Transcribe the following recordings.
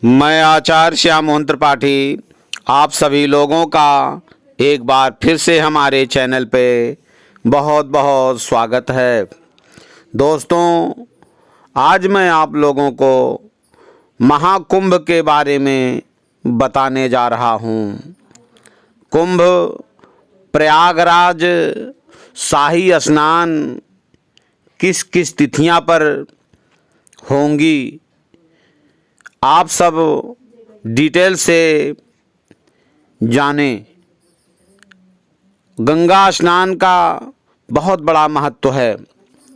मैं आचार्य श्याम मोहन त्रिपाठी आप सभी लोगों का एक बार फिर से हमारे चैनल पे बहुत बहुत स्वागत है। दोस्तों, आज मैं आप लोगों को महाकुंभ के बारे में बताने जा रहा हूँ। कुंभ, प्रयागराज, शाही स्नान किस किस तिथियां पर होंगी, आप सब डिटेल से जानें। गंगा स्नान का बहुत बड़ा महत्व है।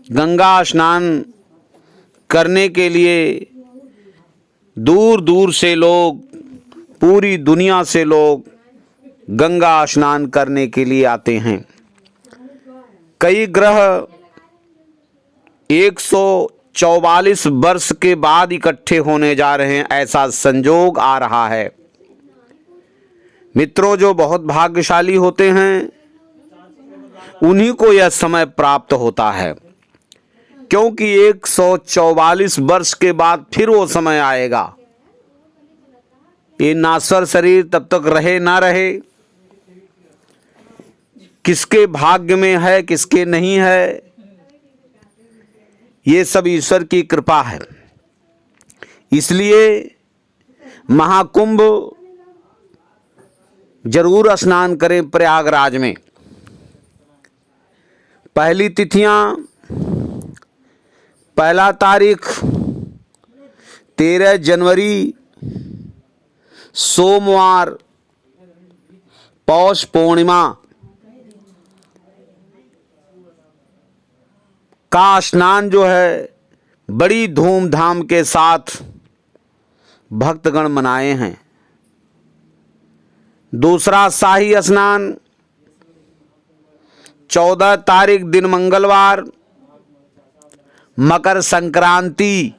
गंगा स्नान करने के लिए दूर दूर से लोग, पूरी दुनिया से लोग गंगा स्नान करने के लिए आते हैं। कई ग्रह 144 वर्ष के बाद इकट्ठे होने जा रहे हैं, ऐसा संजोग आ रहा है। मित्रों, जो बहुत भाग्यशाली होते हैं उन्हीं को यह समय प्राप्त होता है, क्योंकि 144 वर्ष के बाद फिर वो समय आएगा। ये नाश्वर शरीर तब तक रहे ना रहे, किसके भाग्य में है किसके नहीं है, ये सब ईश्वर की कृपा है। इसलिए महाकुंभ जरूर स्नान करें प्रयागराज में। पहली तिथियां, पहला तारीख 13 जनवरी सोमवार, पौष पूर्णिमा का स्नान जो है बड़ी धूमधाम के साथ भक्तगण मनाए हैं। दूसरा शाही स्नान 14 तारीख दिन मंगलवार, मकर संक्रांति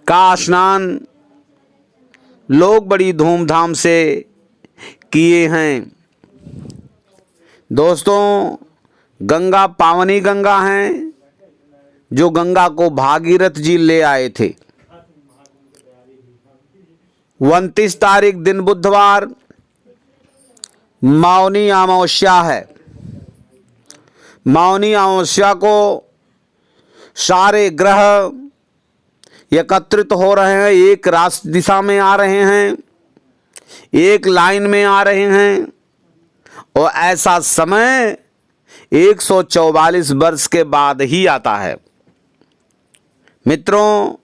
का स्नान लोग बड़ी धूमधाम से किए हैं। दोस्तों, गंगा पावनी गंगा हैं, जो गंगा को भागीरथ जी ले आए थे। 29 तारीख दिन बुधवार मौनी अमावस्या है। मौनी अमावस्या को सारे ग्रह एकत्रित हो रहे हैं, एक राष्ट्र दिशा में आ रहे हैं, एक लाइन में आ रहे हैं, और ऐसा समय 144 वर्ष के बाद ही आता है। मित्रों,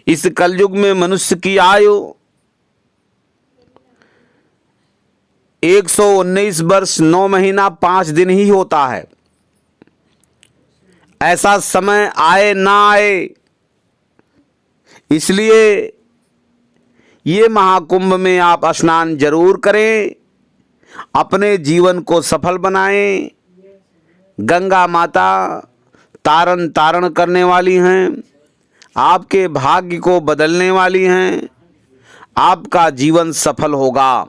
इस कलयुग में मनुष्य की आयु 119 वर्ष 9 महीना 5 दिन ही होता है। ऐसा समय आए ना आए, इसलिए ये महाकुंभ में आप स्नान जरूर करें, अपने जीवन को सफल बनाएं। गंगा माता तारण तारण करने वाली हैं, आपके भाग्य को बदलने वाली हैं, आपका जीवन सफल होगा।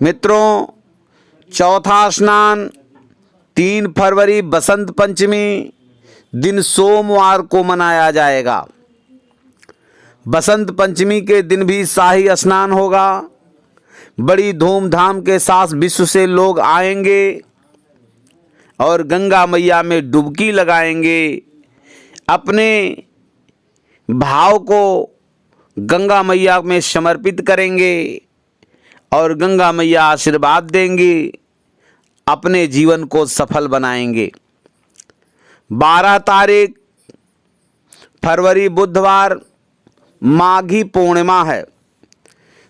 मित्रों, चौथा स्नान 3 फरवरी बसंत पंचमी दिन सोमवार को मनाया जाएगा। बसंत पंचमी के दिन भी शाही स्नान होगा। बड़ी धूमधाम के साथ विश्व से लोग आएंगे और गंगा मैया में डुबकी लगाएंगे, अपने भाव को गंगा मैया में समर्पित करेंगे और गंगा मैया आशीर्वाद देंगी, अपने जीवन को सफल बनाएंगे। 12 तारीख फरवरी बुधवार माघी पूर्णिमा है।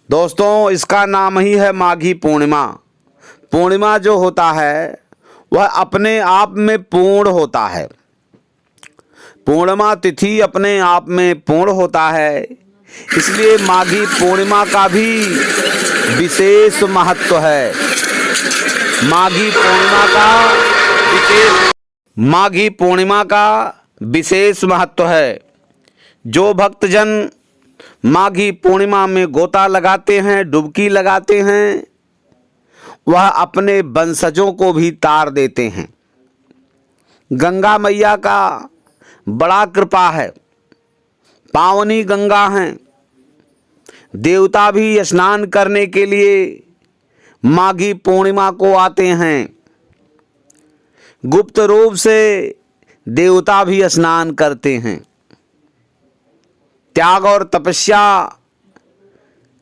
दोस्तों, इसका नाम ही है माघी पूर्णिमा। पूर्णिमा जो होता है वह अपने आप में पूर्ण होता है। पूर्णिमा तिथि अपने आप में पूर्ण होता है, इसलिए माघी पूर्णिमा का भी विशेष महत्व है। माघी पूर्णिमा का विशेष महत्व है। जो भक्तजन माघी पूर्णिमा में गोता लगाते हैं, डुबकी लगाते हैं, वह अपने वंशजों को भी तार देते हैं। गंगा मैया का बड़ा कृपा है। पावनी गंगा हैं। देवता भी स्नान करने के लिए माघी पूर्णिमा को आते हैं। गुप्त रूप से देवता भी स्नान करते हैं। त्याग और तपस्या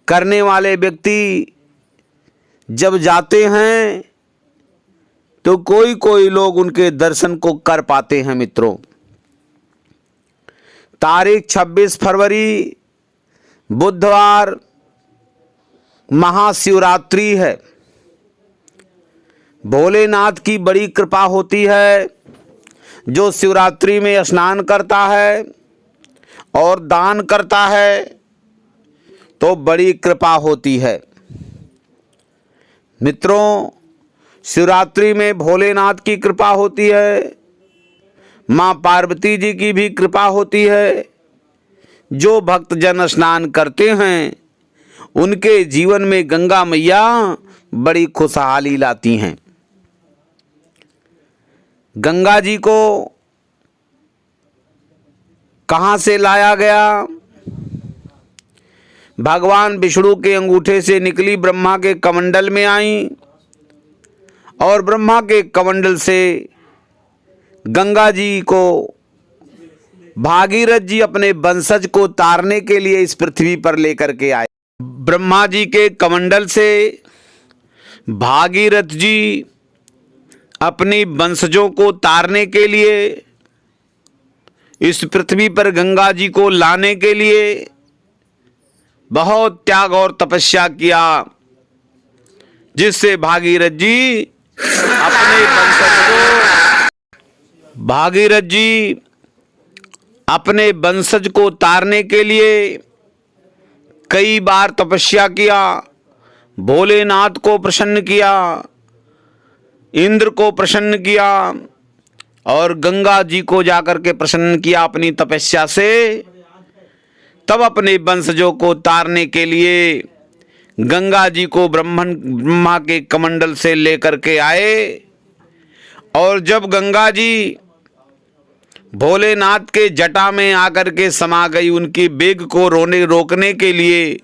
करने वाले व्यक्ति जब जाते हैं तो कोई कोई लोग उनके दर्शन को कर पाते हैं। मित्रों, तारीख 26 फरवरी बुधवार महाशिवरात्रि है। भोलेनाथ की बड़ी कृपा होती है। जो शिवरात्रि में स्नान करता है और दान करता है तो बड़ी कृपा होती है। मित्रों, शिवरात्रि में भोलेनाथ की कृपा होती है, माँ पार्वती जी की भी कृपा होती है। जो भक्तजन स्नान करते हैं उनके जीवन में गंगा मैया बड़ी खुशहाली लाती हैं। गंगा जी को कहाँ से लाया गया? भगवान विष्णु के अंगूठे से निकली, ब्रह्मा के कमंडल में आई और ब्रह्मा के कमंडल से गंगा जी को भागीरथ जी अपने वंशज को तारने के लिए इस पृथ्वी पर लेकर के आए। ब्रह्मा जी के कमंडल से भागीरथ जी अपनी वंशजों को तारने के लिए, इस पृथ्वी पर गंगा जी को लाने के लिए बहुत त्याग और तपस्या किया, जिससे भागीरथ जी अपने वंशज को तारने के लिए कई बार तपस्या किया, भोलेनाथ को प्रसन्न किया, इंद्र को प्रसन्न किया और गंगा जी को जाकर के प्रसन्न किया अपनी तपस्या से। तब अपने वंशजों को तारने के लिए गंगा जी को ब्रह्मा के कमंडल से लेकर के आए। और जब गंगा जी भोलेनाथ के जटा में आकर के समा गई, उनकी वेग को रोकने के लिए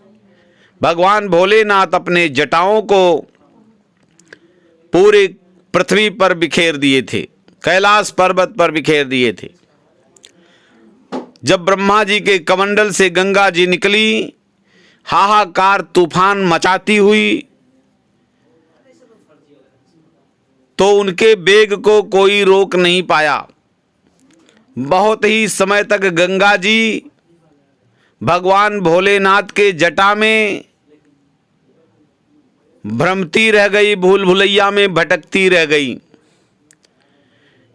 भगवान भोलेनाथ अपने जटाओं को पूरे पृथ्वी पर बिखेर दिए थे, कैलाश पर्वत पर बिखेर दिए थे। जब ब्रह्मा जी के कमंडल से गंगा जी निकली, हाहाकार तूफान मचाती हुई, तो उनके वेग को कोई रोक नहीं पाया। बहुत ही समय तक गंगा जी भगवान भोलेनाथ के जटा में भ्रमती रह गई, भूल भुलैया में भटकती रह गई,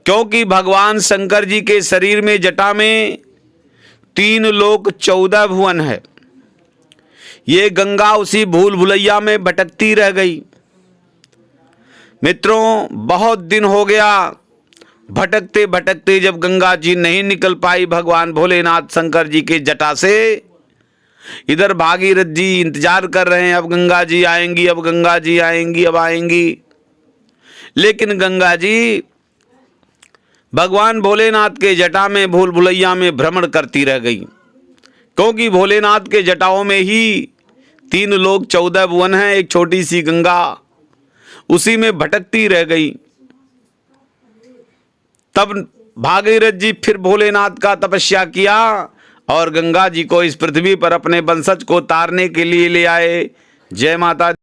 क्योंकि भगवान शंकर जी के शरीर में जटा में 3 लोक 14 भुवन है। ये गंगा उसी भूल भुलैया में भटकती रह गई। मित्रों, बहुत दिन हो गया भटकते भटकते, जब गंगा जी नहीं निकल पाई भगवान भोलेनाथ शंकर जी के जटा से, इधर भागीरथ जी इंतजार कर रहे हैं, अब गंगा जी आएंगी, अब गंगा जी आएंगी, अब आएंगी। लेकिन गंगा जी भगवान भोलेनाथ के जटा में भूल भुलैया में भ्रमण करती रह गई, क्योंकि भोलेनाथ के जटाओं में ही 3 लोक 14 भुवन हैं, एक छोटी सी गंगा उसी में भटकती रह गई। तब भागीरथ जी फिर भोलेनाथ का तपस्या किया और गंगा जी को इस पृथ्वी पर अपने वंशज को तारने के लिए ले आए। जय माता दी।